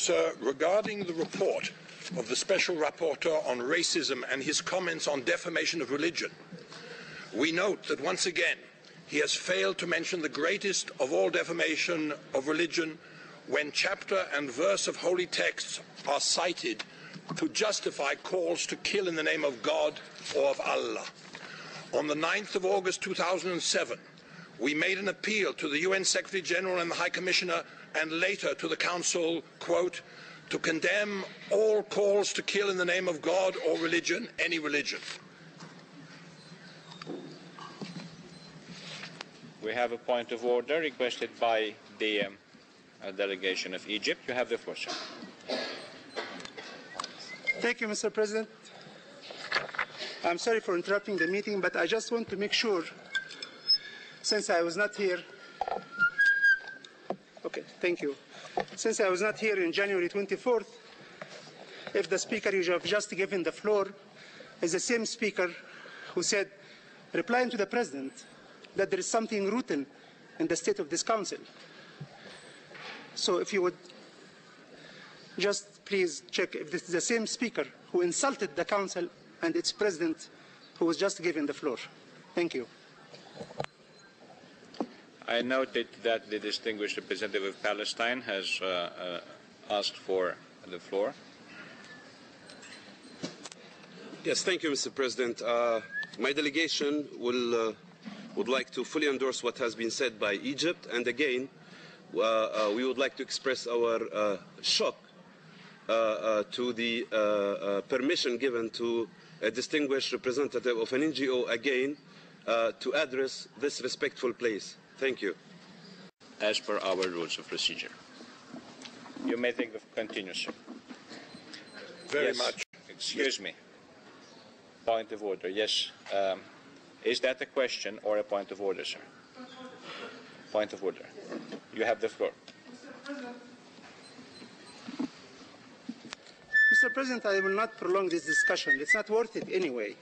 Sir, regarding the report of the Special Rapporteur on Racism and his comments on defamation of religion, we note that once again he has failed to mention the greatest of all defamation of religion when chapter and verse of holy texts are cited to justify calls to kill in the name of God or of Allah. On the 9th of August 2007, we made an appeal to the UN Secretary General and the High Commissioner and later to the Council, quote, to condemn all calls to kill in the name of God or religion, any religion. We have a point of order requested by the delegation of Egypt. You have the floor, sir. Thank you, Mr. President. I'm sorry for interrupting the meeting, but I just want to make sure, since I was not here, okay, thank you. Since I was not here in January 24th, if the speaker you have just given the floor is the same speaker who said, replying to the President, that there is something rotten in the state of this Council. So if you would just please check if this is the same speaker who insulted the Council and its President who was just given the floor. Thank you. I noted that the distinguished representative of Palestine has asked for the floor. Yes, thank you, Mr. President. My delegation would like to fully endorse what has been said by Egypt, and again, we would like to express our shock to the permission given to a distinguished representative of an NGO again to address this respectful place. Thank you. As per our rules of procedure. You may continue, sir. Very much. Excuse me. Point of order. Yes. Is that a question or a point of order, sir? Point of order. You have the floor. Mr. President, I will not prolong this discussion. It's not worth it anyway.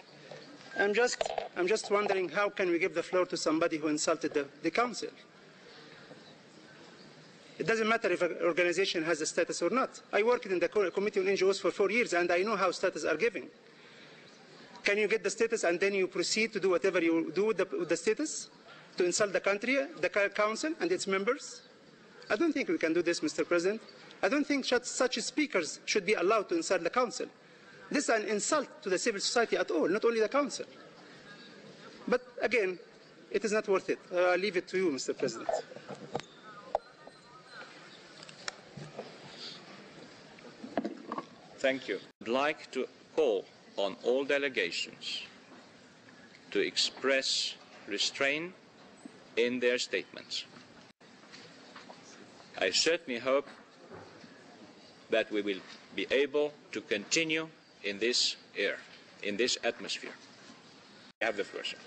I'm just wondering how can we give the floor to somebody who insulted the Council? It doesn't matter if an organization has a status or not. I worked in the Committee on NGOs for 4 years, and I know how status are given. Can you get the status and then you proceed to do whatever you do with the status? To insult the country, the Council and its members? I don't think we can do this, Mr. President. I don't think such speakers should be allowed to insult the Council. This is an insult to the civil society at all, not only the Council. But again, it is not worth it. I'll leave it to you, Mr. President. Thank you. I'd like to call on all delegations to express restraint in their statements. I certainly hope that we will be able to continue in this air, in this atmosphere. I have the floor, sir.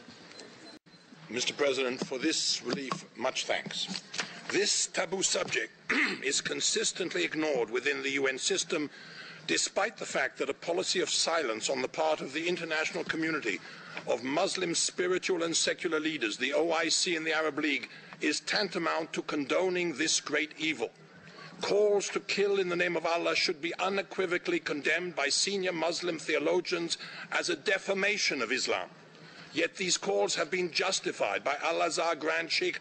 Mr. President, for this relief, much thanks. This taboo subject is consistently ignored within the UN system, despite the fact that a policy of silence on the part of the international community of Muslim spiritual and secular leaders, the OIC and the Arab League, is tantamount to condoning this great evil. Calls to kill in the name of Allah should be unequivocally condemned by senior Muslim theologians as a defamation of Islam. Yet these calls have been justified by Al-Azhar Grand Sheikh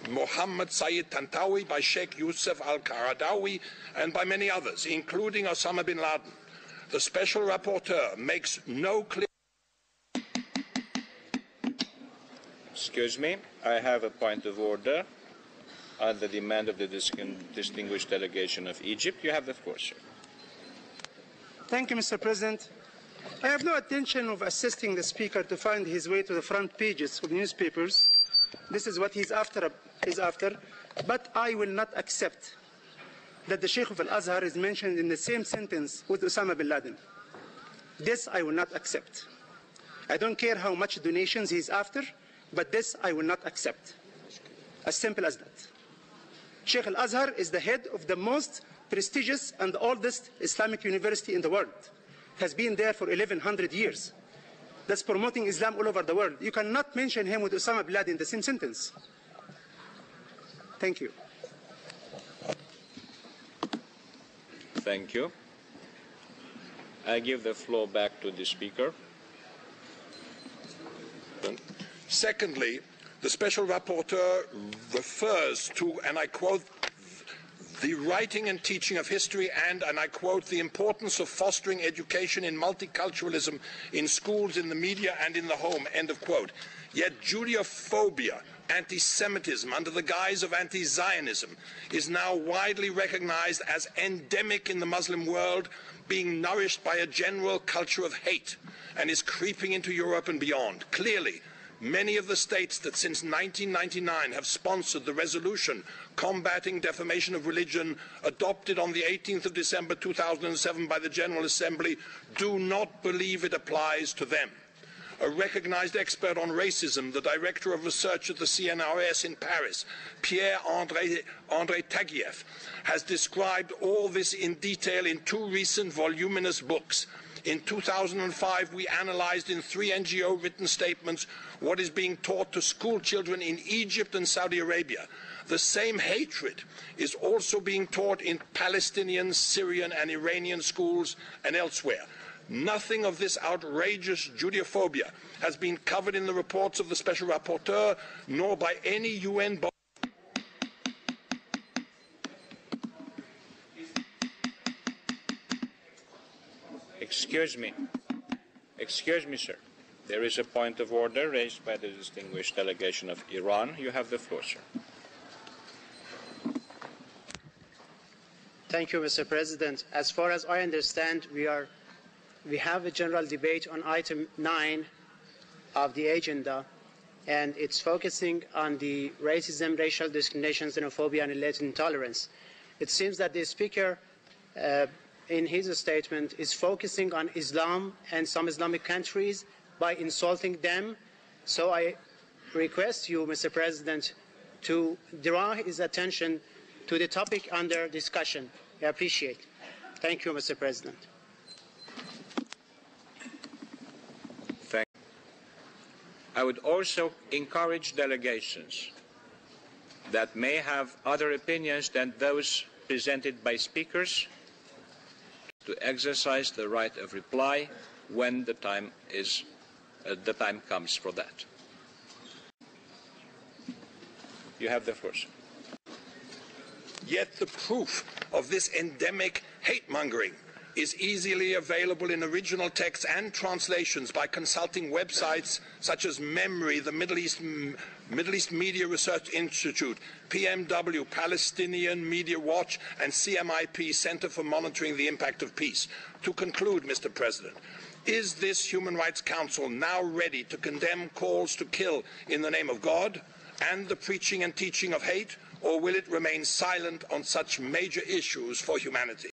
Mohammed Sayyid Tantawi, by Sheikh Yusuf Al-Qaradawi, and by many others, including Osama bin Laden. The Special Rapporteur makes no clear... Excuse me, I have a point of order at the demand of the distinguished delegation of Egypt. You have the floor, sir. Thank you, Mr. President. I have no intention of assisting the Speaker to find his way to the front pages of the newspapers. This is what he's after. But I will not accept that the Sheikh of Al-Azhar is mentioned in the same sentence with Osama bin Laden. This I will not accept. I don't care how much donations he's after, but this I will not accept. As simple as that. Sheikh Al-Azhar is the head of the most prestigious and oldest Islamic university in the world. It has been there for 1100 years. That's promoting Islam all over the world. You cannot mention him with Osama bin Laden in the same sentence. Thank you. Thank you. I give the floor back to the Speaker. Secondly, the Special Rapporteur refers to, and I quote, the writing and teaching of history and I quote, the importance of fostering education in multiculturalism in schools, in the media and in the home, end of quote. Yet Judeophobia, anti-Semitism under the guise of anti-Zionism is now widely recognized as endemic in the Muslim world, being nourished by a general culture of hate and is creeping into Europe and beyond. Clearly, many of the states that since 1999 have sponsored the resolution combating defamation of religion adopted on the 18th of December 2007 by the General Assembly do not believe it applies to them. A recognized expert on racism, the director of research at the CNRS in Paris, Pierre-André Taguieff, has described all this in detail in 2 recent voluminous books. In 2005, we analyzed in 3 NGO-written statements what is being taught to school children in Egypt and Saudi Arabia. The same hatred is also being taught in Palestinian, Syrian and Iranian schools and elsewhere. Nothing of this outrageous Judeophobia has been covered in the reports of the Special Rapporteur, nor by any UN body. Excuse me, sir. There is a point of order raised by the distinguished delegation of Iran. You have the floor, sir. Thank you, Mr. President. As far as I understand, we have a general debate on item 9 of the agenda, and it's focusing on the racism, racial discrimination, xenophobia, and related intolerance. It seems that the Speaker, in his statement, is focusing on Islam and some Islamic countries by insulting them. So I request you, Mr. President, to draw his attention to the topic under discussion. I appreciate it. Thank you, Mr. President. I would also encourage delegations that may have other opinions than those presented by speakers to exercise the right of reply when the time comes for that. You have the floor, sir. Yet the proof of this endemic hate-mongering is easily available in original texts and translations by consulting websites such as MEMRI, the Middle East Media Research Institute, PMW, Palestinian Media Watch, and CMIP, Center for Monitoring the Impact of Peace. To conclude, Mr. President, is this Human Rights Council now ready to condemn calls to kill in the name of God and the preaching and teaching of hate, or will it remain silent on such major issues for humanity?